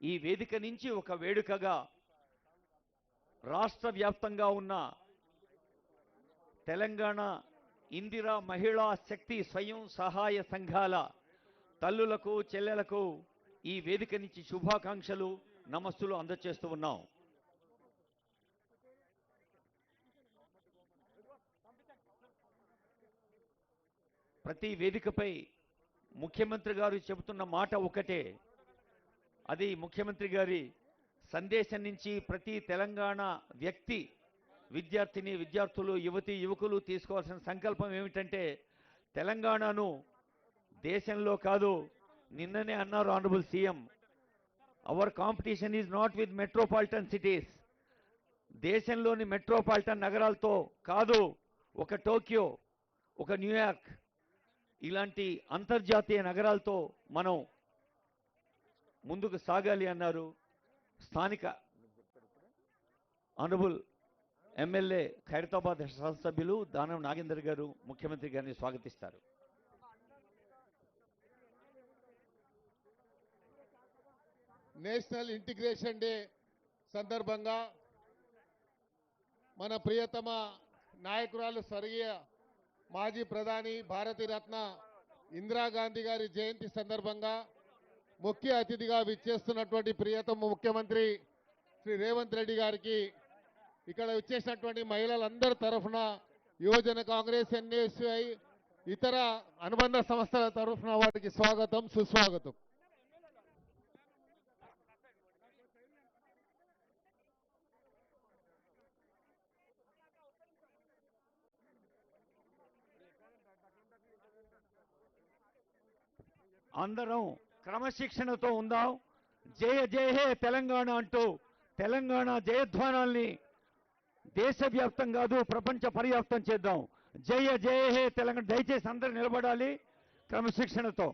ఈ వేదిక నుంచి ఒక వేడుకగా రాష్ట్ర వ్యాప్తంగా ఉన్న తెలంగాణ ఇందిరా మహిళా శక్తి స్వయం సహాయ సంఘాల తల్లులకు చెల్లెలకు ఈ వేదిక నుంచి శుభాకాంక్షలు నమస్సులు అందజేస్తూ ఉన్నాం. ప్రతి వేదికపై ముఖ్యమంత్రి గారు చెబుతున్న మాట ఒకటే, అది ముఖ్యమంత్రి గారి సందేశం నుంచి ప్రతి తెలంగాణ వ్యక్తి, విద్యార్థిని విద్యార్థులు, యువతి యువకులు తీసుకోవాల్సిన సంకల్పం ఏమిటంటే, తెలంగాణను దేశంలో కాదు, నిన్ననే అన్నారు honourable CM, our competition is not with metropolitan cities. దేశంలోని మెట్రోపాలిటన్ నగరాలతో కాదు, ఒక టోక్యో, ఒక న్యూయార్క్ ఇలాంటి అంతర్జాతీయ నగరాలతో మనం ముందుకు సాగాలి అన్నారు. స్థానిక ఆనరబుల్ ఎమ్మెల్యే ఖైరతాబాద్ శాసనసభ్యులు దానం నాగేందర్ గారు ముఖ్యమంత్రి గారిని స్వాగతిస్తారు. నేషనల్ ఇంటిగ్రేషన్ డే సందర్భంగా మన ప్రియతమ నాయకురాలు స్వర్గీయ మాజీ ప్రధాని భారతరత్న ఇందిరాగాంధీ గారి జయంతి సందర్భంగా ముఖ్య అతిథిగా విచ్చేస్తున్నటువంటి ప్రియతమ ముఖ్యమంత్రి శ్రీ రేవంత్ రెడ్డి గారికి, ఇక్కడ విచ్చేసినటువంటి మహిళలందరి తరఫున యువజన కాంగ్రెస్, ఎన్ఎస్ఐ, ఇతర అనుబంధ సంస్థల తరఫున వారికి స్వాగతం, సుస్వాగతం. అందరం క్రమశిక్షణతో ఉందాం. జయ జయ హే తెలంగాణ అంటూ తెలంగాణ జయధ్వానాల్ని దేశవ్యాప్తం కాదు, ప్రపంచ పర్యాప్తం చేద్దాం. జయ జయ హే తెలంగాణ. దయచేసి అందరూ నిలబడాలి క్రమశిక్షణతో.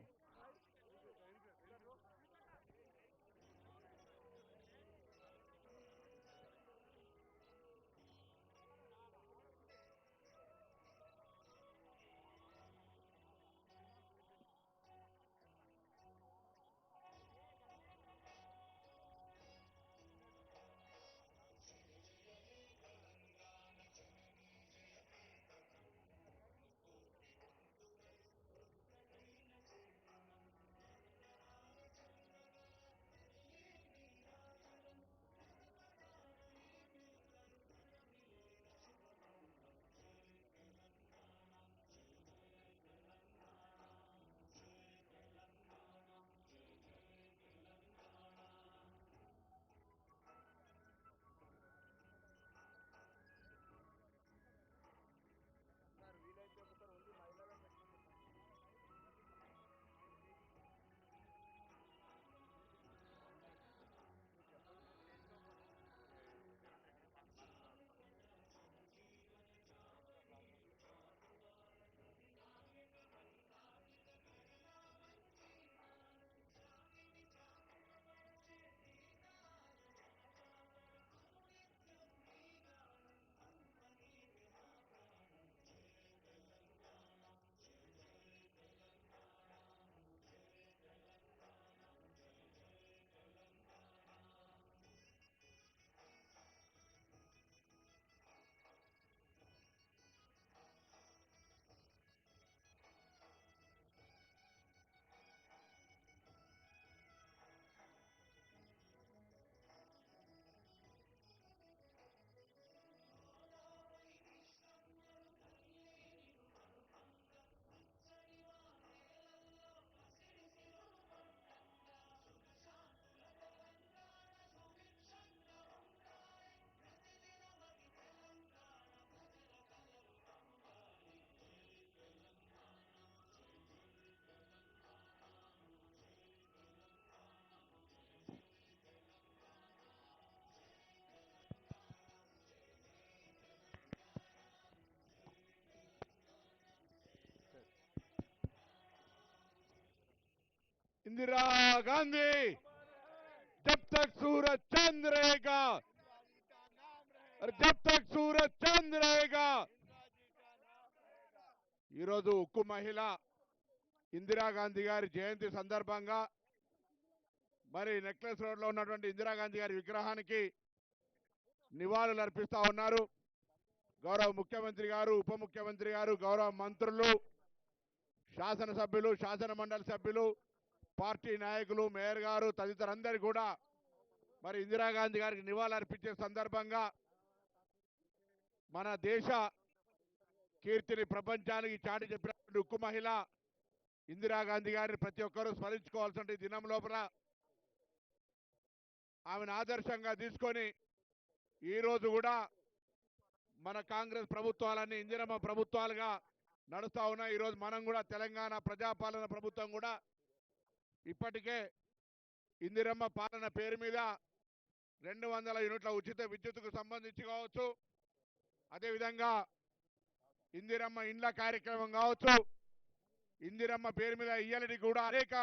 इंदिरा गांधी जब तक सूरज चांद रहेगा और जब तक सूरज चांद रहेगा ఈరోజు ఉక్కు మహిళ ఇందిరాగాంధీ గారి జయంతి సందర్భంగా మరి నెక్లెస్ రోడ్లో ఉన్నటువంటి ఇందిరాగాంధీ గారి విగ్రహానికి నివాళులు అర్పిస్తా ఉన్నారు. గౌరవ ముఖ్యమంత్రి గారు, ఉప ముఖ్యమంత్రి గారు, గౌరవ మంత్రులు, శాసనసభ్యులు, శాసన మండలి సభ్యులు, పార్టీ నాయకులు, మేయర్ గారు తదితరులందరూ కూడా మరి ఇందిరాగాంధీ గారికి నివాళులు అర్పించే సందర్భంగా మన దేశ కీర్తిని ప్రపంచానికి చాటి చెప్పినటువంటి ఉక్కు మహిళ ఇందిరాగాంధీ గారిని ప్రతి ఒక్కరూ స్మరించుకోవాల్సిన దినం లోపల ఆమెను ఆదర్శంగా తీసుకొని ఈరోజు కూడా మన కాంగ్రెస్ ప్రభుత్వాలన్నీ ఇందిరమ్మ ప్రభుత్వాలుగా నడుస్తూ ఉన్నాయి. ఈరోజు మనం కూడా తెలంగాణ ప్రజాపాలన ప్రభుత్వం కూడా ఇప్పటికే ఇందిరమ్మ పాలన పేరు మీద 200 యూనిట్ల ఉచిత విద్యుత్తుకు సంబంధించి కావచ్చు, అదేవిధంగా ఇందిరమ్మ ఇండ్ల కార్యక్రమం కావచ్చు, ఇందిరమ్మ పేరు మీద ఇయ్యలటి కూడా అనేక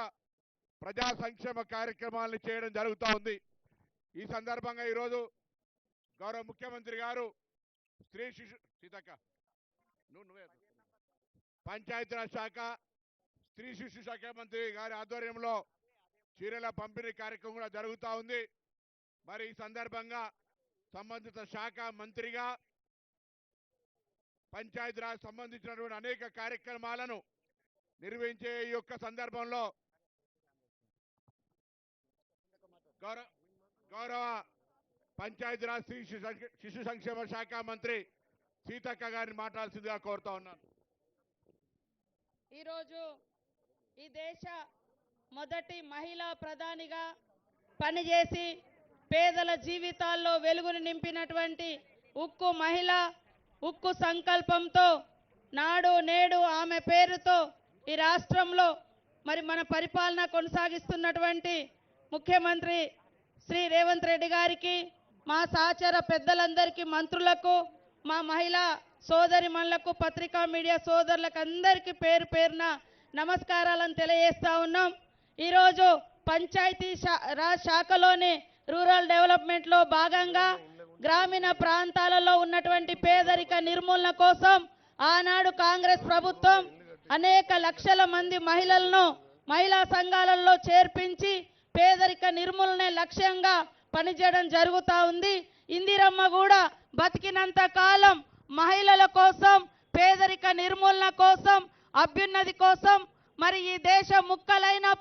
ప్రజా సంక్షేమ కార్యక్రమాలను చేయడం జరుగుతూ ఉంది. ఈ సందర్భంగా ఈరోజు గౌరవ ముఖ్యమంత్రి గారు స్త్రీ శిశు సీతక్క పంచాయతీరాజ్ శాఖ, స్త్రీ శిశు శాఖ మంత్రి గారి ఆధ్వర్యంలో చీరల పంపిణీ కార్యక్రమం కూడా జరుగుతూ ఉంది. మరి ఈ సందర్భంగా సంబంధిత శాఖ మంత్రిగా పంచాయతీరాజ్ సంబంధించినటువంటి అనేక కార్యక్రమాలను నిర్వహించే ఈ యొక్క సందర్భంలో గౌరవ పంచాయతీరాజ్ స్త్రీ శిశు సంక్షేమ శాఖ మంత్రి సీతక్క గారిని మాట్లాడాల్సిందిగా కోరుతా ఉన్నాను. ఈరోజు ఈ దేశ మొదటి మహిళా ప్రధానిగా పనిచేసి పేదల జీవితాల్లో వెలుగును నింపినటువంటి ఉక్కు మహిళ, ఉక్కు సంకల్పంతో నాడు నేడు ఆమె పేరుతో ఈ రాష్ట్రంలో మరి మన పరిపాలన కొనసాగిస్తున్నటువంటి ముఖ్యమంత్రి శ్రీ రేవంత్ రెడ్డి గారికి, మా సహచర పెద్దలందరికీ, మంత్రులకు, మా మహిళా సోదరిమణులకు, పత్రికా మీడియా సోదరులకు అందరికీ పేరు పేరున నమస్కారాలను తెలియజేస్తా ఉన్నాం. ఈరోజు పంచాయతీ రాజ్ శాఖలోని రూరల్ డెవలప్మెంట్లో భాగంగా గ్రామీణ ప్రాంతాలలో ఉన్నటువంటి పేదరిక నిర్మూలన కోసం ఆనాడు కాంగ్రెస్ ప్రభుత్వం అనేక లక్షల మంది మహిళలను మహిళా సంఘాలలో చేర్పించి పేదరిక నిర్మూలనే లక్ష్యంగా పనిచేయడం జరుగుతూ ఉంది. ఇందిరమ్మ కూడా బతికినంత కాలం మహిళల కోసం, పేదరిక నిర్మూలన కోసం, అభ్యున్నతి కోసం మరి ఈ దేశం ముక్కలైనా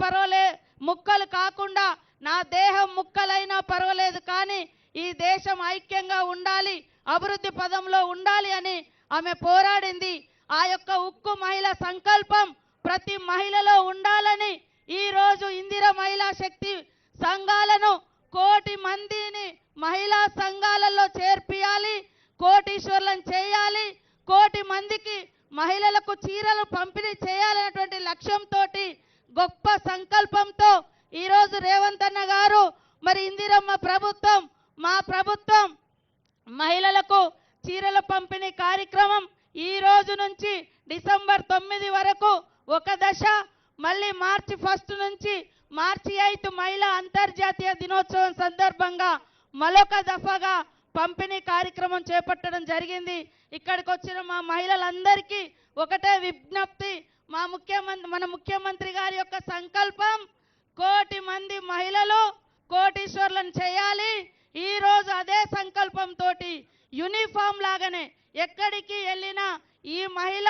ముక్కలు కాకుండా నా దేహం ముక్కలైనా పర్వాలేదు కానీ ఈ దేశం ఐక్యంగా ఉండాలి, అభివృద్ధి పదంలో ఉండాలి అని ఆమె పోరాడింది. ఆ యొక్క ఉక్కు మహిళ సంకల్పం ప్రతి మహిళలో ఉండాలని ఈరోజు ఇందిర మహిళా శక్తి సంఘాలను 1 కోటి మందిని మహిళా సంఘాలలో చేర్పియాలి, కోటీశ్వర్లను చేయాలి, 1 కోటి మందికి మహిళలకు చీరలు పంపిణీ చేయాలనేటువంటి లక్ష్యంతో గొప్ప సంకల్పంతో ఈరోజు రేవంత్ అన్న గారు మరి ఇందిరమ్మ ప్రభుత్వం, మా ప్రభుత్వం మహిళలకు చీరల పంపిణీ కార్యక్రమం ఈ రోజు నుంచి డిసెంబర్ 9 వరకు ఒక దశ, మళ్ళీ మార్చి 1 నుంచి మార్చి 8 మహిళా అంతర్జాతీయ దినోత్సవం సందర్భంగా మరొక దఫాగా పంపిణీ కార్యక్రమం చేపట్టడం జరిగింది. ఇక్కడికి వచ్చిన మా మహిళలందరికీ ఒకటే విజ్ఞప్తి, మన ముఖ్యమంత్రి గారి యొక్క సంకల్పం 1 కోటి మంది మహిళలు కోటీశ్వర్లను చేయాలి. ఈ రోజు అదే సంకల్పంతో యూనిఫామ్ లాగానే ఎక్కడికి వెళ్ళినా ఈ మహిళ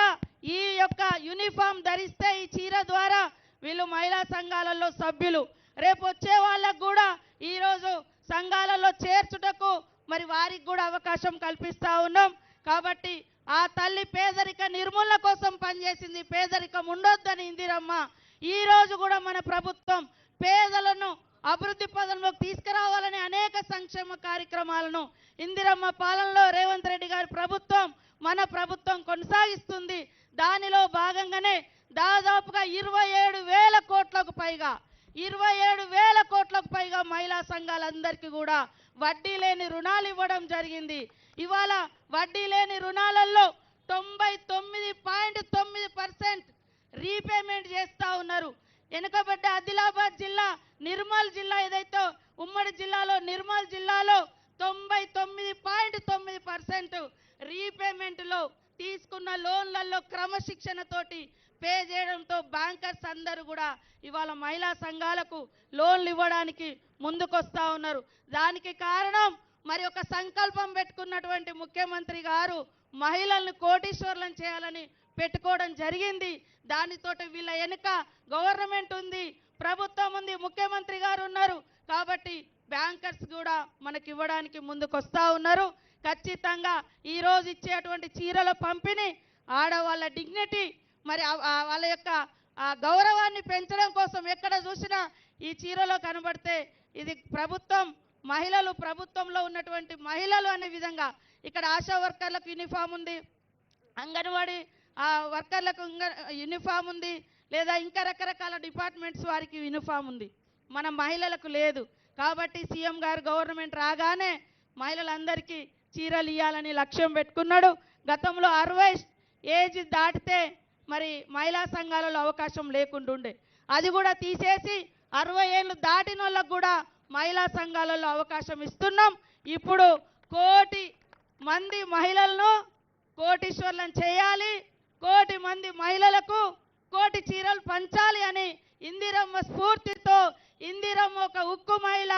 ఈ యొక్క యూనిఫామ్ ధరిస్తే ఈ చీర ద్వారా వీళ్ళు మహిళా సంఘాలలో సభ్యులు, రేపు వచ్చే వాళ్ళకు కూడా ఈరోజు సంఘాలలో చేర్చుటకు మరి వారికి కూడా అవకాశం కల్పిస్తా ఉన్నాం. కాబట్టి ఆ తల్లి పేదరిక నిర్మూలన కోసం పనిచేసింది, పేదరికం ఉండొద్దని ఇందిరమ్మ. ఈ రోజు కూడా మన ప్రభుత్వం పేదలను అభివృద్ధి పదంలోకి తీసుకురావాలని అనేక సంక్షేమ కార్యక్రమాలను ఇందిరమ్మ పాలనలో రేవంత్ రెడ్డి గారి ప్రభుత్వం, మన ప్రభుత్వం కొనసాగిస్తుంది. దానిలో భాగంగానే దాదాపుగా 27,000 కోట్లకు పైగా 27,000 కోట్లకు పైగా మహిళా సంఘాలందరికీ కూడా వడ్డీ లేని రుణాలు ఇవ్వడం జరిగింది. ఇవాళ వడ్డీ లేని రుణాలలో 99.9% రీపేమెంట్ చేస్తూ ఉన్నారు. వెనుకబడ్డ ఆదిలాబాద్ జిల్లా, నిర్మల్ జిల్లా ఏదైతే ఉమ్మడి జిల్లాలో నిర్మల్ జిల్లాలో 99.9% రీపేమెంట్లో తీసుకున్న లోన్లలో క్రమశిక్షణతోటి పే చేయడంతో బ్యాంకర్స్ అందరూ కూడా ఇవాళ మహిళా సంఘాలకు లోన్లు ఇవ్వడానికి ముందుకొస్తా ఉన్నారు. దానికి కారణం మరి ఒక సంకల్పం పెట్టుకున్నటువంటి ముఖ్యమంత్రి గారు మహిళలను కోటీశ్వర్లను చేయాలని పెట్టుకోవడం జరిగింది. దానితోటి వీళ్ళ వెనుక గవర్నమెంట్ ఉంది, ప్రభుత్వం ఉంది, ముఖ్యమంత్రి గారు ఉన్నారు. కాబట్టి బ్యాంకర్స్ కూడా మనకి ఇవ్వడానికి ముందుకొస్తా ఉన్నారు. ఖచ్చితంగా ఈరోజు ఇచ్చేటువంటి చీరల పంపిణీ ఆడవాళ్ళ డిగ్నిటీ మరి వాళ్ళ యొక్క గౌరవాన్ని పెంచడం కోసం ఎక్కడ చూసినా ఈ చీరలో కనబడితే ఇది ప్రభుత్వం మహిళలు, ప్రభుత్వంలో ఉన్నటువంటి మహిళలు అనే విధంగా ఇక్కడ ఆశా వర్కర్లకు యూనిఫామ్ ఉంది, అంగన్వాడీ వర్కర్లకు యూనిఫామ్ ఉంది, లేదా ఇంకా రకరకాల డిపార్ట్మెంట్స్ వారికి యూనిఫామ్ ఉంది, మన మహిళలకు లేదు. కాబట్టి సీఎం గారు గవర్నమెంట్ రాగానే మహిళలందరికీ చీరలు ఇవ్వాలని లక్ష్యం పెట్టుకున్నాడు. గతంలో 60 ఏజ్ దాటితే మరి మహిళా సంఘాలలో అవకాశం లేకుండా ఉండే, అది కూడా తీసేసి 60 ఏళ్ళు దాటిన వాళ్ళకు కూడా మహిళా సంఘాలలో అవకాశం ఇస్తున్నాం. ఇప్పుడు 1 కోటి మంది మహిళలను కోటీశ్వర్లను చేయాలి, 1 కోటి మంది మహిళలకు 1 కోటి చీరలు పంచాలి అని ఇందిరమ్మ స్ఫూర్తితో, ఇందిరమ్మ ఒక ఉక్కు మహిళ,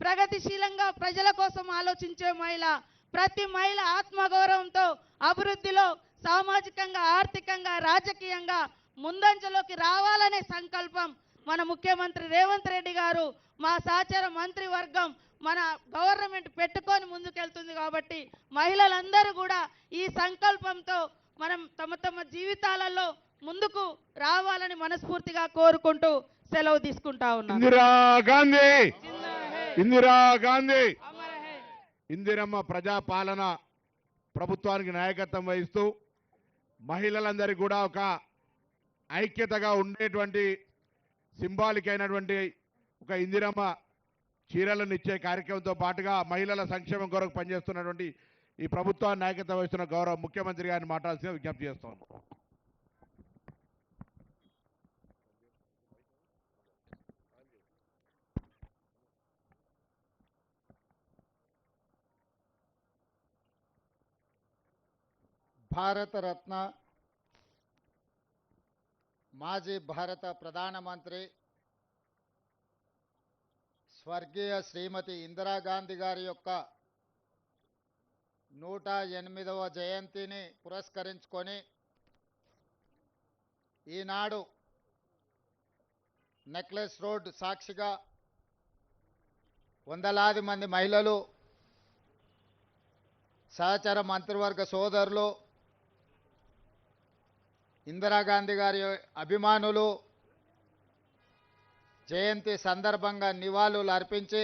ప్రగతిశీలంగా ప్రజల కోసం ఆలోచించే మహిళ, ప్రతి మహిళ ఆత్మగౌరవంతో అభివృద్ధిలో సామాజికంగా, ఆర్థికంగా, రాజకీయంగా ముందంజలోకి రావాలనే సంకల్పం మన ముఖ్యమంత్రి రేవంత్ రెడ్డి గారు, మా సహచర మంత్రివర్గం, మన గవర్నమెంట్ పెట్టుకొని ముందుకెళ్తుంది. కాబట్టి మహిళలందరూ కూడా ఈ సంకల్పంతో మనం తమ తమ జీవితాలలో ముందుకు రావాలని మనస్ఫూర్తిగా కోరుకుంటూ సెలవు తీసుకుంటా ఉన్నాం. ఇందిరా గాంధీ ఇందిరమ్మ ప్రజాపాలన ప్రభుత్వానికి నాయకత్వం వహిస్తూ మహిళలందరికీ కూడా ఒక ఐక్యతగా ఉండేటువంటి సింబాలిక్ అయినటువంటి ఒక ఇందిరమ్మ చీరలను ఇచ్చే కార్యక్రమంతో పాటుగా మహిళల సంక్షేమం కొరకు పనిచేస్తున్నటువంటి ఈ ప్రభుత్వాన్ని నాయకత్వం వహిస్తున్న గౌరవ ముఖ్యమంత్రి గారిని మాట్లాడాల్సిన విజ్ఞప్తి చేస్తాను. భారతరత్న మాజీ భారత ప్రధానమంత్రి స్వర్గీయ శ్రీమతి ఇందిరాగాంధీ గారి యొక్క 108వ జయంతిని పురస్కరించుకొని ఈనాడు నెక్లెస్ రోడ్ సాక్షిగా వందలాది మంది మహిళలు, సహచర మంత్రివర్గ సోదరులు, ఇందిరాగాంధీ గారి అభిమానులు జయంతి సందర్భంగా నివాళులు అర్పించి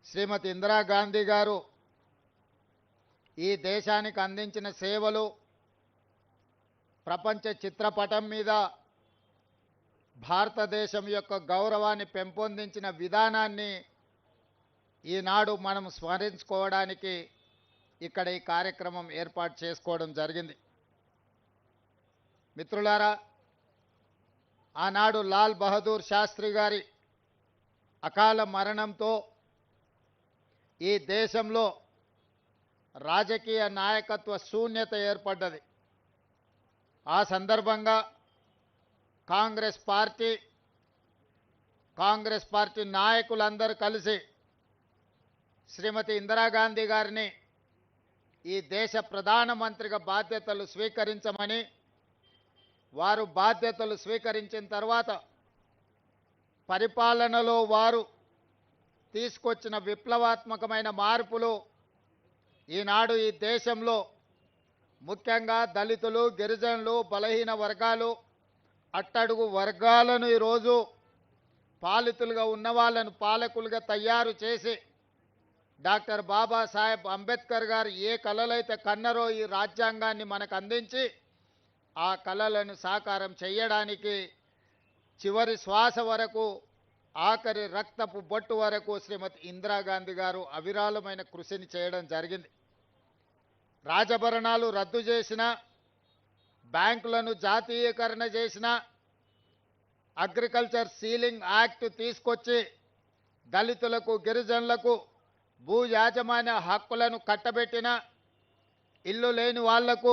శ్రీమతి ఇందిరాగాంధీ గారు ఈ దేశానికి అందించిన సేవలు ప్రపంచ చిత్రపటం మీద భారతదేశం యొక్క గౌరవాన్ని పెంపొందించిన విధానాన్ని ఈనాడు మనం స్మరించుకోవడానికి ఇక్కడ ఈ కార్యక్రమం ఏర్పాటు చేసుకోవడం జరిగింది. మిత్రులారా, ఆనాడు లాల్ బహదూర్ శాస్త్రి గారి అకాల మరణంతో ఈ దేశంలో రాజకీయ నాయకత్వ శూన్యత ఏర్పడ్డది. ఆ సందర్భంగా కాంగ్రెస్ పార్టీ నాయకులందరూ కలిసి శ్రీమతి ఇందిరాగాంధీ గారిని ఈ దేశ ప్రధానమంత్రిగా బాధ్యతలు స్వీకరించమని, వారు బాధ్యతలు స్వీకరించిన తర్వాత పరిపాలనలో వారు తీసుకొచ్చిన విప్లవాత్మకమైన మార్పులు ఈనాడు ఈ దేశంలో ముఖ్యంగా దళితులు, గిరిజనులు, బలహీన వర్గాలు, అట్టడుగు వర్గాలను ఈరోజు పాలితులుగా ఉన్న వాళ్ళను పాలకులుగా తయారు చేసి డాక్టర్ బాబాసాహెబ్ అంబేద్కర్ గారు ఏ కలలైతే కన్నరో ఈ రాజ్యాంగాన్ని మనకు అందించి ఆ కలలను సాకారం చేయడానికి చివరి శ్వాస వరకు, ఆఖరి రక్తపు బొట్టు వరకు శ్రీమతి ఇందిరాగాంధీ గారు అవిరాళమైన కృషిని చేయడం జరిగింది. రాజభరణాలు రద్దు చేసిన, బ్యాంకులను జాతీయకరణ చేసిన, అగ్రికల్చర్ సీలింగ్ యాక్ట్ తీసుకొచ్చి దళితులకు, గిరిజనులకు భూ యాజమాన్య హక్కులను కట్టబెట్టిన, ఇల్లు లేని వాళ్లకు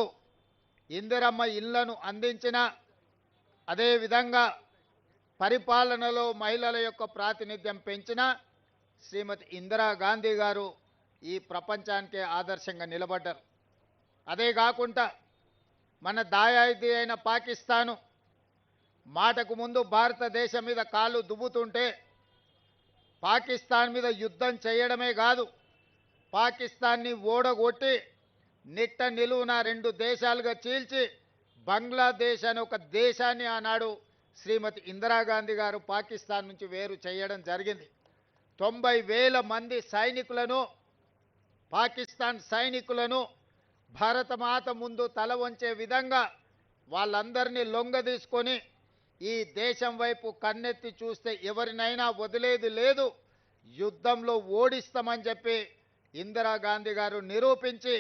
ఇందిరమ్మ ఇళ్లను అందించిన, అదేవిధంగా పరిపాలనలో మహిళల యొక్క ప్రాతినిధ్యం పెంచిన శ్రీమతి ఇందిరాగాంధీ గారు ఈ ప్రపంచానికే ఆదర్శంగా నిలబడ్డారు. అదే కాకుండా మన దాయాది అయిన పాకిస్తాను మాటకు ముందు భారతదేశం మీద కాళ్ళు దువ్వుతుంటే పాకిస్తాన్ మీద యుద్ధం చేయడమే కాదు, పాకిస్తాన్ని ఓడగొట్టి నిట్ట నిలువున 2 దేశాలుగా చీల్చి బంగ్లాదేశ్ అనే ఒక దేశాన్ని ఆనాడు శ్రీమతి ఇందిరాగాంధీ గారు పాకిస్తాన్ నుంచి వేరు చేయడం జరిగింది. 90,000 మంది సైనికులను, పాకిస్తాన్ సైనికులను భారతమాత ముందు తల వంచే విధంగా వాళ్ళందరినీ లొంగదీసుకొని ఈ దేశం వైపు కన్నెత్తి చూస్తే ఎవరినైనా వదిలేది లేదు, యుద్ధంలో ఓడిస్తామని చెప్పి ఇందిరాగాంధీ గారు నిరూపించి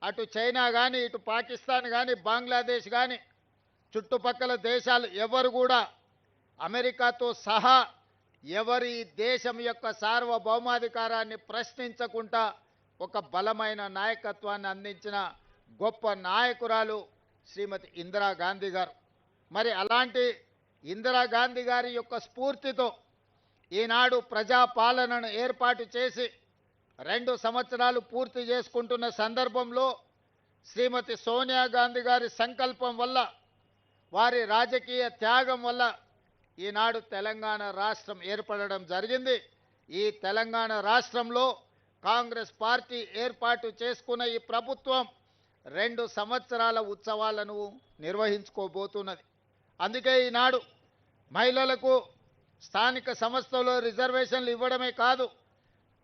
అటు చైనా కానీ, ఇటు పాకిస్తాన్ కానీ, బంగ్లాదేశ్ కానీ చుట్టుపక్కల దేశాలు ఎవరు కూడా అమెరికాతో సహా ఎవరి దేశం యొక్క సార్వభౌమాధికారాన్ని ప్రశ్నించకుండా ఒక బలమైన నాయకత్వాన్ని అందించిన గొప్ప నాయకురాలు శ్రీమతి ఇందిరాగాంధీ గారు. మరి అలాంటి ఇందిరాగాంధీ గారి యొక్క స్ఫూర్తితో ఈనాడు ప్రజాపాలనను ఏర్పాటు చేసి 2 సంవత్సరాలు పూర్తి చేసుకుంటున్న సందర్భంలో శ్రీమతి సోనియా గాంధీ గారి సంకల్పం వల్ల, వారి రాజకీయ త్యాగం వల్ల ఈనాడు తెలంగాణ రాష్ట్రం ఏర్పడడం జరిగింది. ఈ తెలంగాణ రాష్ట్రంలో కాంగ్రెస్ పార్టీ ఏర్పాటు చేసుకున్న ఈ ప్రభుత్వం 2 సంవత్సరాల ఉత్సవాలను నిర్వహించుకోబోతున్నది. అందుకే ఈనాడు మహిళలకు స్థానిక సంస్థల్లో రిజర్వేషన్లు ఇవ్వడమే కాదు,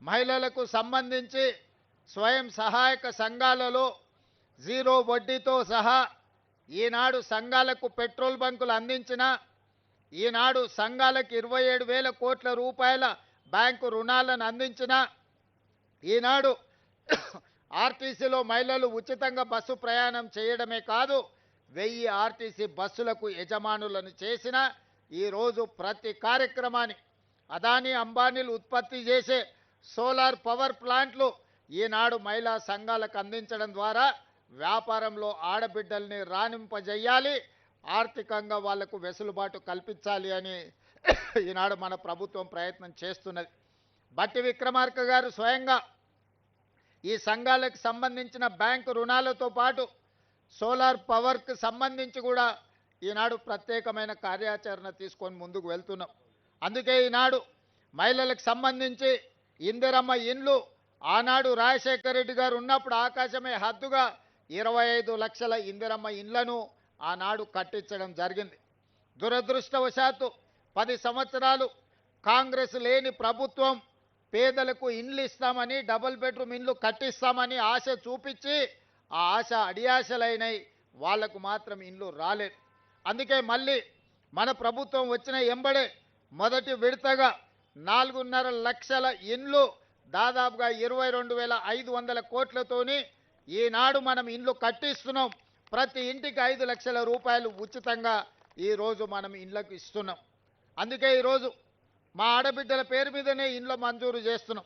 మహిళలకు సంబంధించి స్వయం సహాయక సంఘాలలో 0 వడ్డీతో సహా ఈనాడు సంఘాలకు పెట్రోల్ బంకులు అందించిన, ఈనాడు సంఘాలకు 27,000 కోట్ల రూపాయల బ్యాంకు రుణాలను అందించిన, ఈనాడు ఆర్టీసీలో మహిళలు ఉచితంగా బస్సు ప్రయాణం చేయడమే కాదు 1000 ఆర్టీసీ బస్సులకు యజమానులను చేసిన, ఈరోజు ప్రతి కార్యక్రమాన్ని అదానీ అంబానీలు ఉత్పత్తి చేసే సోలార్ పవర్ ప్లాంట్లు ఈనాడు మహిళా సంఘాలకు అందించడం ద్వారా వ్యాపారంలో ఆడబిడ్డల్ని రాణింపజేయాలి, ఆర్థికంగా వాళ్లకు వెసులుబాటు కల్పించాలి అని ఈనాడు మన ప్రభుత్వం ప్రయత్నం చేస్తున్నది. బట్టి విక్రమార్క గారు స్వయంగా ఈ సంఘాలకు సంబంధించిన బ్యాంకు రుణాలతో పాటు సోలార్ పవర్కి సంబంధించి కూడా ఈనాడు ప్రత్యేకమైన కార్యాచరణ తీసుకొని ముందుకు వెళ్తున్నాం. అందుకే ఈనాడు మహిళలకు సంబంధించి ఇందిరమ్మ ఇండ్లు ఆనాడు రాజశేఖర రెడ్డి గారు ఉన్నప్పుడు ఆకాశమే హద్దుగా 25 లక్షల ఇందిరమ్మ ఇండ్లను ఆనాడు కట్టించడం జరిగింది. దురదృష్టవశాత్తు 10 సంవత్సరాలు కాంగ్రెస్ లేని ప్రభుత్వం పేదలకు ఇండ్లు ఇస్తామని, డబుల్ బెడ్రూమ్ ఇండ్లు కట్టిస్తామని ఆశ చూపించి ఆ ఆశ అడియాశలైనవి, వాళ్లకు మాత్రం ఇండ్లు రాలేదు. అందుకే మళ్ళీ మన ప్రభుత్వం వచ్చిన ఎంబడే మొదటి విడతగా 4.5 లక్షల ఇండ్లు దాదాపుగా 22,500 కోట్లతోని ఈనాడు మనం ఇండ్లు కట్టిస్తున్నాం. ప్రతి ఇంటికి 5 లక్షల రూపాయలు ఉచితంగా ఈరోజు మనం ఇండ్లకు ఇస్తున్నాం. అందుకే ఈరోజు మా ఆడబిడ్డల పేరు మీదనే ఇండ్లు మంజూరు చేస్తున్నాం.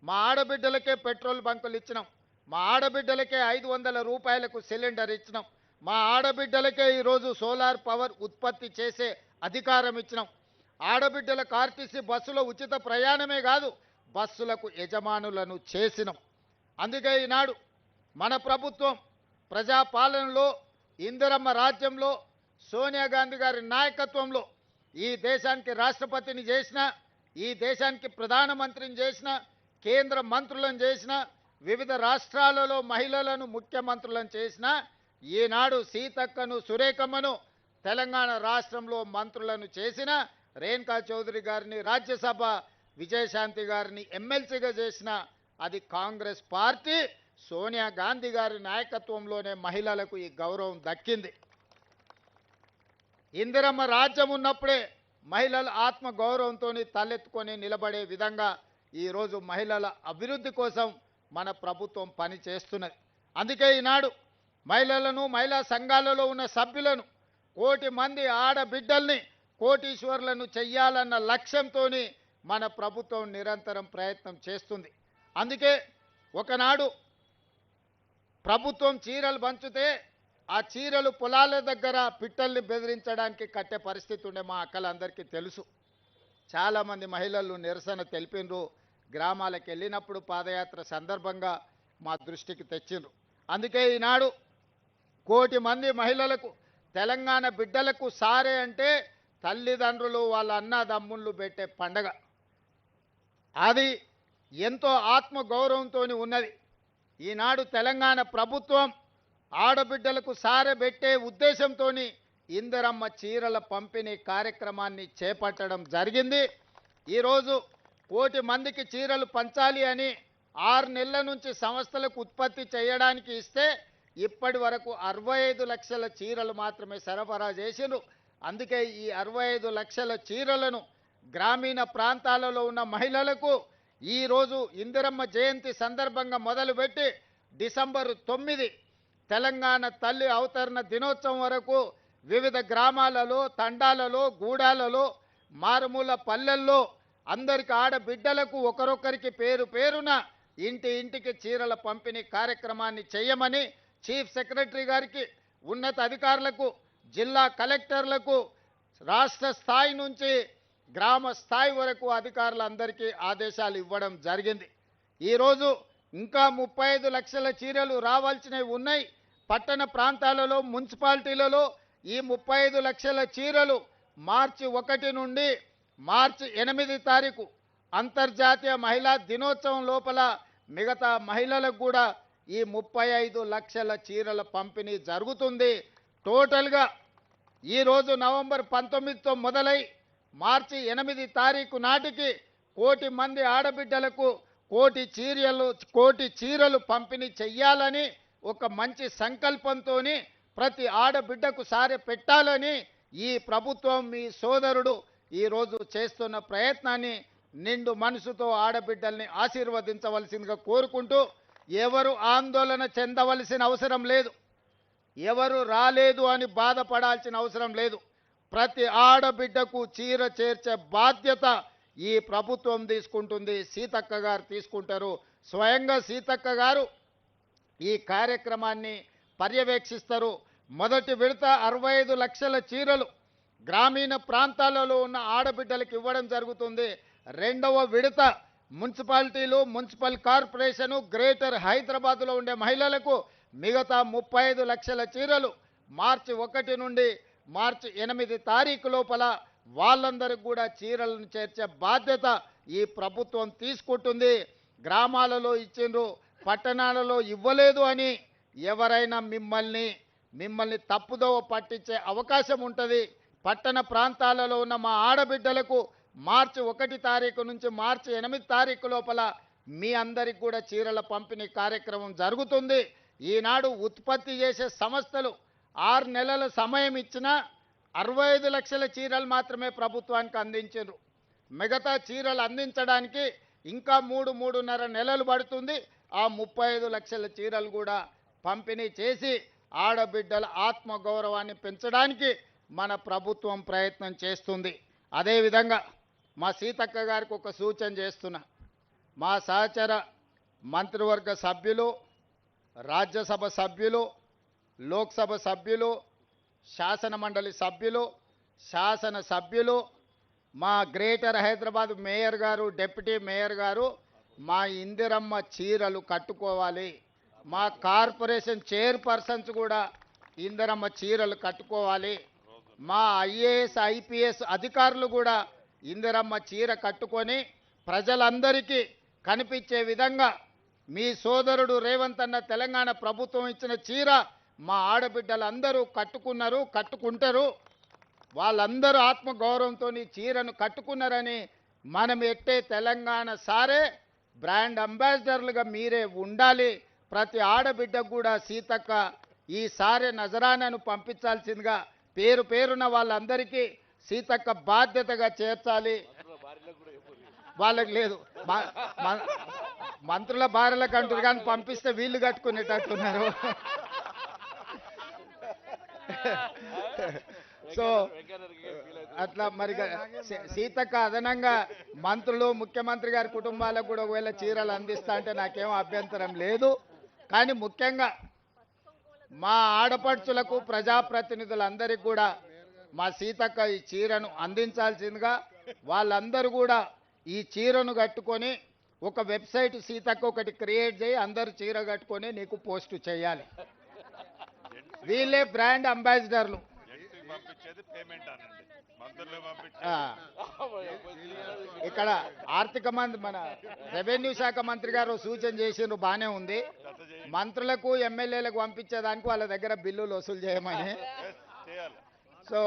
మా ఆడబిడ్డలకే పెట్రోల్ బంకులు ఇచ్చినాం, మా ఆడబిడ్డలకే 500 రూపాయలకు సిలిండర్ ఇచ్చినాం, మా ఆడబిడ్డలకే ఈరోజు సోలార్ పవర్ ఉత్పత్తి చేసే అధికారం ఇచ్చినాం. ఆడబిడ్డలకు ఆర్టీసీ బస్సులో ఉచిత ప్రయాణమే కాదు, బస్సులకు యజమానులను చేసినాం. అందుకే ఈనాడు మన ప్రభుత్వం ప్రజాపాలనలో, ఇందిరమ్మ రాజ్యంలో, సోనియా గాంధీ గారి నాయకత్వంలో ఈ దేశానికి రాష్ట్రపతిని చేసిన, ఈ దేశానికి ప్రధానమంత్రిని చేసిన, కేంద్ర మంత్రులను చేసిన, వివిధ రాష్ట్రాలలో మహిళలను ముఖ్యమంత్రులను చేసిన, ఈనాడు సీతక్కను, సురేఖమ్మను తెలంగాణ రాష్ట్రంలో మంత్రులను చేసిన, రేణుకా చౌదరి గారిని రాజ్యసభ, విజయశాంతి గారిని ఎమ్మెల్సీగా చేసిన అది కాంగ్రెస్ పార్టీ, సోనియా గాంధీ గారి నాయకత్వంలోనే మహిళలకు ఈ గౌరవం దక్కింది. ఇందిరమ్మ రాజ్యం ఉన్నప్పుడే మహిళల ఆత్మ గౌరవంతో తలెత్తుకొని నిలబడే విధంగా ఈరోజు మహిళల అభివృద్ధి కోసం మన ప్రభుత్వం పని చేస్తున్నది. అందుకే ఈనాడు మహిళలను, మహిళా సంఘాలలో ఉన్న సభ్యులను, 1 కోటి మంది ఆడబిడ్డల్ని కోటీశ్వర్లను చెయ్యాలన్న లక్ష్యంతో మన ప్రభుత్వం నిరంతరం ప్రయత్నం చేస్తుంది. అందుకే ఒకనాడు ప్రభుత్వం చీరలు పంచితే ఆ చీరలు పొలాల దగ్గర పిట్టల్ని బెదిరించడానికి కట్టే పరిస్థితి ఉండే మా అక్కలందరికీ తెలుసు. చాలామంది మహిళలు నిరసన తెలిపినరు. గ్రామాలకు వెళ్ళినప్పుడు పాదయాత్ర సందర్భంగా మా దృష్టికి తెచ్చిండ్రు. అందుకే ఈనాడు 1 కోటి మంది మహిళలకు, తెలంగాణ బిడ్డలకు సారే అంటే తల్లిదండ్రులు వాళ్ళ అన్నదమ్ముళ్ళు పెట్టే పండగ. అది ఎంతో ఆత్మగౌరవంతో ఉన్నది. ఈనాడు తెలంగాణ ప్రభుత్వం ఆడబిడ్డలకు సారె పెట్టే ఉద్దేశంతో ఇందిరమ్మ చీరల పంపిణీ కార్యక్రమాన్ని చేపట్టడం జరిగింది. ఈరోజు 1 కోటి మందికి చీరలు పంచాలి అని 6 నెలల నుంచి సంస్థలకు ఉత్పత్తి చేయడానికి ఇస్తే ఇప్పటి వరకు 65 లక్షల చీరలు మాత్రమే సరఫరా చేసిండ్రు. అందుకే ఈ 65 లక్షల చీరలను గ్రామీణ ప్రాంతాలలో ఉన్న మహిళలకు ఈరోజు ఇందిరమ్మ జయంతి సందర్భంగా మొదలుపెట్టి డిసెంబర్ 9 తెలంగాణ తల్లి అవతరణ దినోత్సవం వరకు వివిధ గ్రామాలలో, తండాలలో, గూడాలలో, మారుమూల పల్లెల్లో అందరికి ఆడబిడ్డలకు ఒకరొకరికి పేరు పేరున ఇంటికి చీరల పంపిణీ కార్యక్రమాన్ని చేయమని చీఫ్ సెక్రటరీ గారికి, ఉన్నత అధికారులకు, జిల్లా కలెక్టర్లకు, రాష్ట్ర స్థాయి నుంచి గ్రామ స్థాయి వరకు అధికారులందరికీ ఆదేశాలు ఇవ్వడం జరిగింది. ఈరోజు ఇంకా 35 లక్షల చీరలు రావాల్సినవి ఉన్నాయి. పట్టణ ప్రాంతాలలో, మున్సిపాలిటీలలో ఈ 35 లక్షల చీరలు మార్చి 1 నుండి మార్చి 8 తారీఖు అంతర్జాతీయ మహిళా దినోత్సవం లోపల మిగతా మహిళలకు కూడా ఈ 35 లక్షల చీరల పంపిణీ జరుగుతుంది. టోటల్గా ఈరోజు నవంబర్ 19తో మొదలై మార్చి 8 తారీఖు నాటికి 1 కోటి మంది ఆడబిడ్డలకు 1 కోటి చీరలు పంపిణీ చెయ్యాలని ఒక మంచి సంకల్పంతో ప్రతి ఆడబిడ్డకు సారె పెట్టాలని ఈ ప్రభుత్వం, మీ సోదరుడు ఈరోజు చేస్తున్న ప్రయత్నాన్ని నిండు మనసుతో ఆడబిడ్డల్ని ఆశీర్వదించవలసిందిగా కోరుకుంటూ, ఎవరు ఆందోళన చెందవలసిన అవసరం లేదు, ఎవరు రాలేదు అని బాధపడాల్సిన అవసరం లేదు. ప్రతి ఆడబిడ్డకు చీర చేర్చే బాధ్యత ఈ ప్రభుత్వం తీసుకుంటుంది, సీతక్క గారు తీసుకుంటారు. స్వయంగా సీతక్క గారు ఈ కార్యక్రమాన్ని పర్యవేక్షిస్తారు. మొదటి విడత 65 లక్షల చీరలు గ్రామీణ ప్రాంతాలలో ఉన్న ఆడబిడ్డలకు ఇవ్వడం జరుగుతుంది. రెండవ విడత మున్సిపాలిటీలు, మున్సిపల్ కార్పొరేషను, గ్రేటర్ హైదరాబాద్లో ఉండే మహిళలకు మిగతా 35 లక్షల చీరలు మార్చి 1 నుండి మార్చి 8 తారీఖు లోపల వాళ్ళందరికీ కూడా చీరలను చేర్చే బాధ్యత ఈ ప్రభుత్వం తీసుకుంటుంది. గ్రామాలలో ఇచ్చిండ్రు, పట్టణాలలో ఇవ్వలేదు అని ఎవరైనా మిమ్మల్ని తప్పుదోవ పట్టించే అవకాశం ఉంటుంది. పట్టణ ప్రాంతాలలో ఉన్న మా ఆడబిడ్డలకు మార్చి 1 తారీఖు నుంచి మార్చి 8 తారీఖు లోపల మీ అందరికి కూడా చీరల పంపిణీ కార్యక్రమం జరుగుతుంది. ఈనాడు ఉత్పత్తి చేసే సంస్థలు 6 నెలల సమయం ఇచ్చినా 65 లక్షల చీరలు మాత్రమే ప్రభుత్వానికి అందించారు. మిగతా చీరలు అందించడానికి ఇంకా 3-3.5 నెలలు పడుతుంది. ఆ 35 లక్షల చీరలు కూడా పంపిణీ చేసి ఆడబిడ్డల ఆత్మగౌరవాన్ని పెంచడానికి మన ప్రభుత్వం ప్రయత్నం చేస్తుంది. అదేవిధంగా మా సీతక్క గారికి ఒక సూచన చేస్తున్నా. మా సహచర మంత్రివర్గ సభ్యులు, రాజ్యసభ సభ్యులు, లోక్సభ సభ్యులు, శాసన మండలి సభ్యులు, శాసన సభ్యులు, మా గ్రేటర్ హైదరాబాద్ మేయర్ గారు, డిప్యూటీ మేయర్ గారు మా ఇందిరమ్మ చీరలు కట్టుకోవాలి. మా కార్పొరేషన్ చైర్పర్సన్స్ కూడా ఇందిరమ్మ చీరలు కట్టుకోవాలి. మా ఐఏఎస్, ఐపీఎస్ అధికారులు కూడా ఇందిరమ్మ చీర కట్టుకొని ప్రజలందరికీ కనిపించే విధంగా మీ సోదరుడు రేవంత్ అన్న తెలంగాణ ప్రభుత్వం ఇచ్చిన చీర మా ఆడబిడ్డలందరూ కట్టుకున్నారు, కట్టుకుంటారు. వాళ్ళందరూ ఆత్మగౌరవంతో చీరను కట్టుకున్నారని మనం ఎట్టే తెలంగాణ సారే బ్రాండ్ అంబాసిడర్లుగా మీరే ఉండాలి. ప్రతి ఆడబిడ్డకు కూడా సీతక్క ఈ సారే నజరానాను పంపించాల్సిందిగా పేరు పేరున వాళ్ళందరికీ సీతక్క బాధ్యతగా చేర్చాలి. వాళ్ళకి లేదు, మంత్రుల భార్యలకు అంటారు కానీ పంపిస్తే వీళ్ళు కట్టుకునేటట్టున్నారు. సో అట్లా మరి సీతక్క అదనంగా మంత్రులు, ముఖ్యమంత్రి గారి కుటుంబాలకు కూడా ఒకవేళ చీరలు అందిస్తా అంటే నాకేం అభ్యంతరం లేదు. కానీ ముఖ్యంగా మా ఆడపడుచులకు ప్రజాప్రతినిధులందరికీ కూడా మా సీతక్క ఈ చీరను అందించాల్సిందిగా వాళ్ళందరూ కూడా ఈ చీరను కట్టుకొని ఒక వెబ్సైట్ సీతక్క ఒకటి క్రియేట్ చేయి, అందరూ చీర కట్టుకొని నీకు పోస్ట్ చేయాలి. వీళ్ళే బ్రాండ్ అంబాసిడర్లు. ఆ, ఇక్కడ ఆర్థిక మంత్రి మన రెవెన్యూ శాఖ మంత్రి గారు సూచన చేసిండ్రు, బాగానే ఉంది. మంత్రులకు ఎమ్మెల్యేలకు పంపించేదానికి వాళ్ళ దగ్గర బిల్లులు వసూలు చేయమని. సో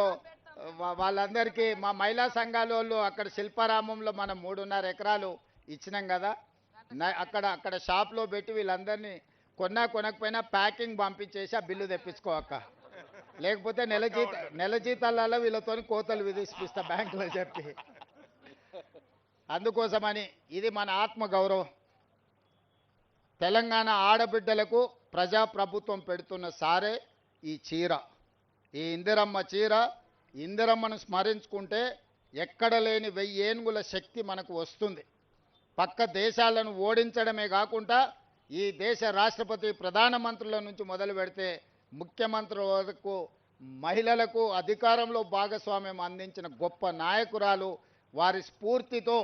వాళ్ళందరికీ మా మహిళా సంఘాల వాళ్ళు అక్కడ శిల్పారామంలో మనం 3.5 ఎకరాలు ఇచ్చినాం కదా, అక్కడ షాప్లో పెట్టి వీళ్ళందరినీ కొనకపోయినా ప్యాకింగ్ పంపించేసి ఆ బిల్లు తెప్పించుకోక, లేకపోతే నెల జీతాలలో వీళ్ళతో కోతలు విధిస్తా బ్యాంకులో చెప్పి. అందుకోసమని ఇది మన ఆత్మగౌరవం. తెలంగాణ ఆడబిడ్డలకు ప్రజాప్రభుత్వం పెడుతున్న సారే ఈ చీర, ఈ ఇందిరమ్మ చీర. ఇందిరమ్మను స్మరించుకుంటే ఎక్కడ లేని 1000 ఏనుగుల శక్తి మనకు వస్తుంది. పక్క దేశాలను ఓడించడమే కాకుండా ఈ దేశ రాష్ట్రపతి ప్రధానమంత్రుల నుంచి మొదలు పెడితే ముఖ్యమంత్రుల వరకు మహిళలకు అధికారంలో భాగస్వామ్యం అందించిన గొప్ప నాయకురాలు. వారి స్ఫూర్తితో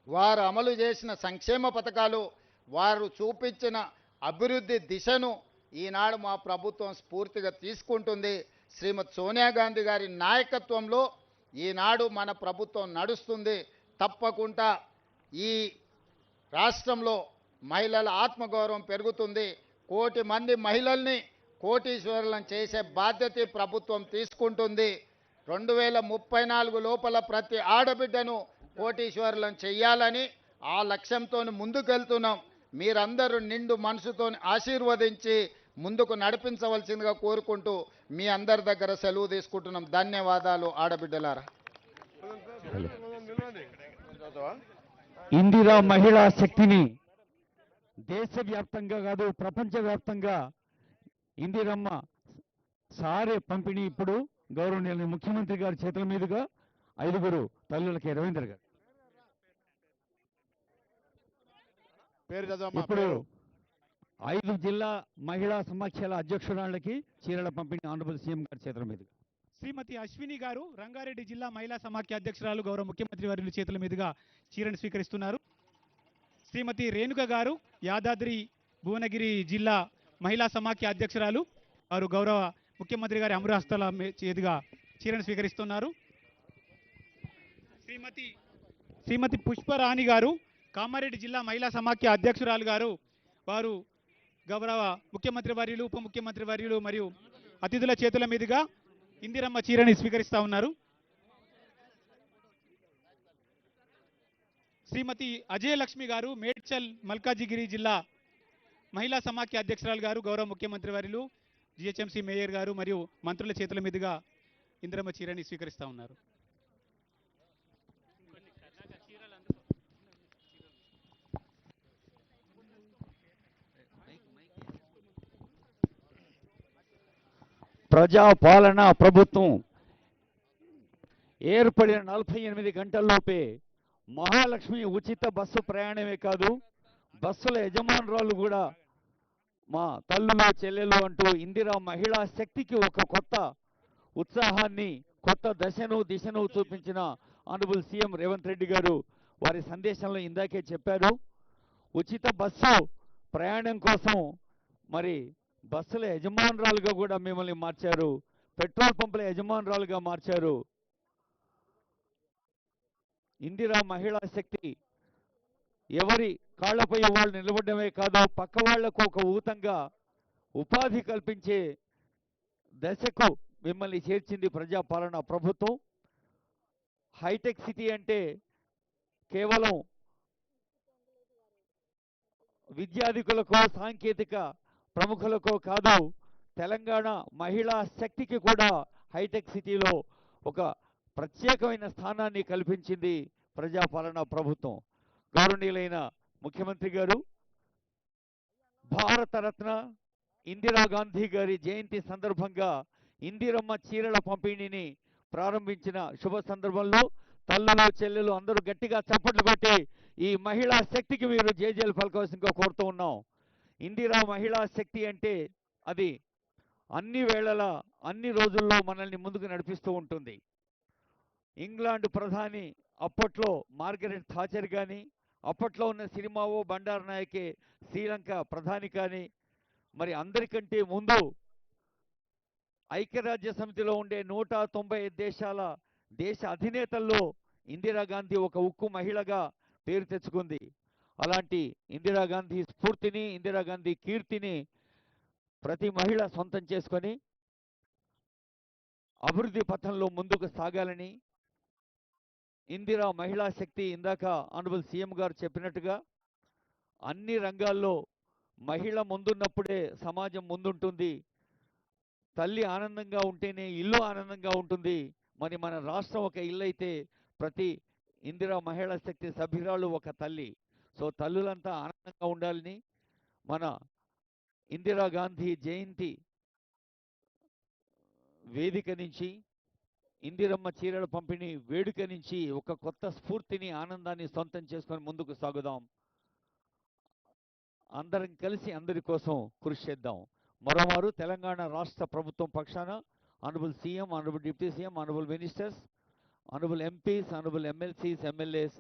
వారు అమలు చేసిన సంక్షేమ పథకాలు, వారు చూపించిన అభివృద్ధి దిశను ఈనాడు మా ప్రభుత్వం స్ఫూర్తిగా తీసుకుంటుంది. శ్రీమతి సోనియా గాంధీ గారి నాయకత్వంలో ఈనాడు మన ప్రభుత్వం నడుస్తుంది. తప్పకుండా ఈ రాష్ట్రంలో మహిళల ఆత్మగౌరవం పెరుగుతుంది. 1 కోటి మంది మహిళల్ని కోటీశ్వరులను చేసే బాధ్యత ప్రభుత్వం తీసుకుంటుంది. 2034 లోపల ప్రతి ఆడబిడ్డను కోటీశ్వరులను చెయ్యాలని ఆ లక్ష్యంతో ముందుకెళ్తున్నాం. మీరందరూ నిండు మనసుతో ఆశీర్వదించి ముందుకు నడిపించవలసిందిగా కోరుకుంటూ మీ అందరి దగ్గర సెలవు తీసుకుంటున్నాం. ధన్యవాదాలు ఆడబిడ్డలారా. ఇందిరా మహిళా శక్తిని దేశవ్యాప్తంగా కాదు ప్రపంచవ్యాప్తంగా ఇందిరమ్మ సారే పంపిణీ ఇప్పుడు గౌరవనీయులు ముఖ్యమంత్రి గారి చేతుల మీదుగా 5 తల్లులకి రవీంద్ర గారు ఇప్పుడు 5 జిల్లా మహిళా సమాఖ్యల అధ్యక్షురాళ్ళకి చీరల పంపిణీ ఆనరబుల్ సీఎం గారి చేతుల మీదుగా. శ్రీమతి అశ్విని గారు రంగారెడ్డి జిల్లా మహిళా సమాఖ్య అధ్యక్షురాలు గౌరవ ముఖ్యమంత్రి వర్యుల చేతుల మీదుగా చీరను స్వీకరిస్తున్నారు. శ్రీమతి రేణుక గారు యాదాద్రి భువనగిరి జిల్లా మహిళా సమాఖ్య అధ్యక్షురాలు, వారు గౌరవ ముఖ్యమంత్రి గారి అమరహస్తాల చేతుగా చీరను స్వీకరిస్తున్నారు. శ్రీమతి పుష్పరాణి గారు కామారెడ్డి జిల్లా మహిళా సమాఖ్య అధ్యక్షురాలు గారు, వారు గౌరవ ముఖ్యమంత్రి వర్యులు, ఉప ముఖ్యమంత్రి వర్యులు మరియు అతిథుల చేతుల మీదుగా ఇందిరమ్మ చీరని స్వీకరిస్తా ఉన్నారు. శ్రీమతి అజయలక్ష్మి గారు మేడ్చల్ మల్కాజిగిరి జిల్లా మహిళా సమాఖ్య అధ్యక్షురాలు గారు, గౌరవ ముఖ్యమంత్రి వర్యులు, జిహెచ్ఎంసీ మేయర్ గారు మరియు మంత్రుల చేతుల మీదుగా ఇందిరమ్మ చీరని స్వీకరిస్తా ఉన్నారు. ప్రజాపాలన ప్రభుత్వం ఏర్పడిన 48 గంటల్లోపే మహాలక్ష్మి ఉచిత బస్సు ప్రయాణమే కాదు, బస్సుల యజమానురాలు కూడా మా తల్లులు చెల్లెలు అంటూ ఇందిరా మహిళా శక్తికి ఒక కొత్త ఉత్సాహాన్ని, కొత్త దిశను చూపించిన ఆనరబుల్ సీఎం రేవంత్ రెడ్డి గారు వారి సందేశంలో ఇందాకే చెప్పారు. ఉచిత బస్సు ప్రయాణం కోసం మరి బస్సుల యజమానురాలుగా కూడా మిమ్మల్ని మార్చారు, పెట్రోల్ పంపుల యజమానురాలుగా మార్చారు. ఇందిరా మహిళా శక్తి ఎవరి కాళ్లపై వాళ్ళు నిలబడమే కాదు, పక్క వాళ్లకు ఒక ఊతంగా ఉపాధి కల్పించే దశకు మిమ్మల్ని చేర్చింది ప్రజాపాలన ప్రభుత్వం. హైటెక్ సిటీ అంటే కేవలం విద్యార్థికులకు, సాంకేతిక ప్రముఖులకు కాదు, తెలంగాణ మహిళా శక్తికి కూడా హైటెక్ సిటీలో ఒక ప్రత్యేకమైన స్థానాన్ని కల్పించింది ప్రజాపాలన ప్రభుత్వం. గౌరవనీయులైన ముఖ్యమంత్రి గారు భారతరత్న ఇందిరాగాంధీ గారి జయంతి సందర్భంగా ఇందిరమ్మ చీరల పంపిణీని ప్రారంభించిన శుభ సందర్భంలో తల్లులు చెల్లెలు అందరూ గట్టిగా చప్పట్లు కొట్టి ఈ మహిళా శక్తికి మీరు జేజేలు పలకవలసిందిగా కోరుతూ ఉన్నాం. ఇందిరా మహిళా శక్తి అంటే అది అన్ని వేళలా అన్ని రోజుల్లో మనల్ని ముందుకు నడిపిస్తూ ఉంటుంది. ఇంగ్లాండ్ ప్రధాని అప్పట్లో మార్గరెట్ థాచర్ కానీ, అప్పట్లో ఉన్న సినిమావో బండారు నాయకే శ్రీలంక ప్రధాని కానీ, మరి అందరికంటే ముందు ఐక్యరాజ్య సమితిలో ఉండే 195 దేశాల దేశ అధినేతల్లో ఇందిరాగాంధీ ఒక ఉక్కు మహిళగా పేరు తెచ్చుకుంది. అలాంటి ఇందిరాగాంధీ స్ఫూర్తిని, ఇందిరాగాంధీ కీర్తిని ప్రతి మహిళ సొంతం చేసుకొని అభివృద్ధి పథంలో ముందుకు సాగాలని, ఇందిరా మహిళా శక్తి ఇందాక ఆనరబుల్ సీఎం గారు చెప్పినట్టుగా అన్ని రంగాల్లో మహిళ ముందున్నప్పుడే సమాజం ముందుంటుంది. తల్లి ఆనందంగా ఉంటేనే ఇల్లు ఆనందంగా ఉంటుంది. మరి మన రాష్ట్రం ఒక ఇల్లు అయితే ప్రతి ఇందిరా మహిళా శక్తి సభ్యురాలు ఒక తల్లి. సో తల్లులంతా ఆనందంగా ఉండాలని మన ఇందిరాగాంధీ జయంతి వేదిక నుంచి, ఇందిరమ్మ చీరల పంపిణీ వేడుక నుంచి ఒక కొత్త స్ఫూర్తిని, ఆనందాన్ని సొంతం చేసుకొని ముందుకు సాగుదాం. అందరం కలిసి అందరి కోసం కృషి చేద్దాం. మరోమారు తెలంగాణ రాష్ట్ర ప్రభుత్వం పక్షాన honourable CM, honourable deputy CM, honourable ministers, honourable MPs, honourable MLCs, MLAs,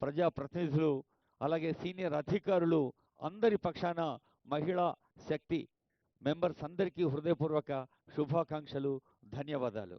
ప్రజాప్రతినిధులు, అలాగే సీనియర్ అధికారులు అందరి పక్షాన మహిళా శక్తి మెంబర్స్ అందరికీ హృదయపూర్వక శుభాకాంక్షలు, ధన్యవాదాలు.